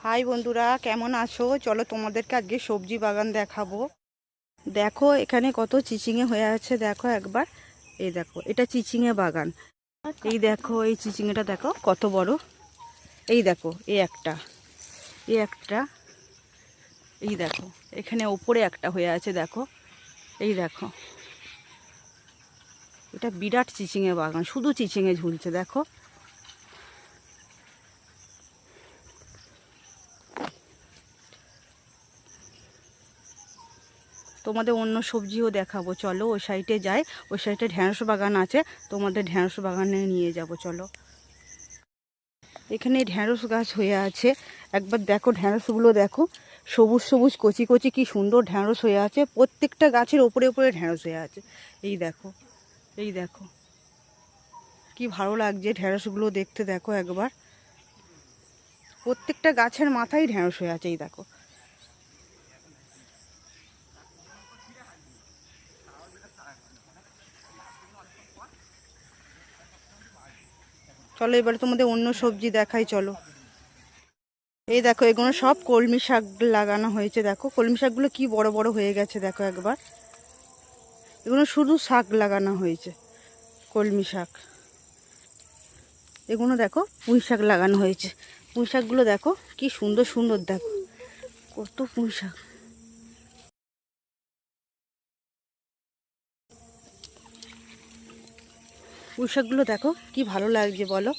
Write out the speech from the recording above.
High বন্ধুরা, কেমন আছো? চলো তোমাদেরকে আজকে সবজি বাগান দেখাবো। দেখো এখানে কত চিচিঙে হয়ে আছে, দেখো একবার। এই দেখো, এটা চিচিঙে বাগান। এই দেখো, এই চিচিঙেটা দেখো কত বড়। এই দেখো, এই একটা, এই একটা, এই দেখো এখানে ওপরে একটা হয়ে আছে, দেখো। এই দেখো, এটা বিরাট চিচিঙে বাগান, শুধু চিচিঙে ঝুলছে, দেখো। তোমাদের অন্য সবজিও দেখাবো, চলো ওই সাইডে যাই। ওই সাইডে ঢেঁড়স বাগান আছে, তোমাদের ঢেঁড়স বাগানে নিয়ে যাব, চলো। এখানে ঢেঁড়স গাছ হয়ে আছে, একবার দেখো ঢেঁড়সগুলো দেখো, সবুজ সবুজ কচি কচি কি সুন্দর ঢেঁড়স হয়ে আছে। প্রত্যেকটা গাছের ওপরে ওপরে ঢেঁড়স হয়ে আছে। এই দেখো, এই দেখো কি ভালো লাগছে ঢেঁড়সগুলো দেখতে, দেখো একবার। প্রত্যেকটা গাছের মাথায় ঢেঁড়স হয়ে আছে, এই দেখো। চলো এবার তোমাদের অন্য সবজি দেখাই, চলো। এই দেখো, এগুলো সব কলমি শাক লাগানো হয়েছে, দেখো কলমি শাকগুলো কি বড় বড় হয়ে গেছে, দেখো একবার। এগুলো শুধু শাক লাগানো হয়েছে, কলমি শাক। এগুলো দেখো পুঁই শাক লাগানো হয়েছে। পুঁই শাকগুলো দেখো কি সুন্দর সুন্দর, দেখো কত পুঁই শাক। পুঁই শাকগুলো দেখো কি ভালো লাগছে, বলো।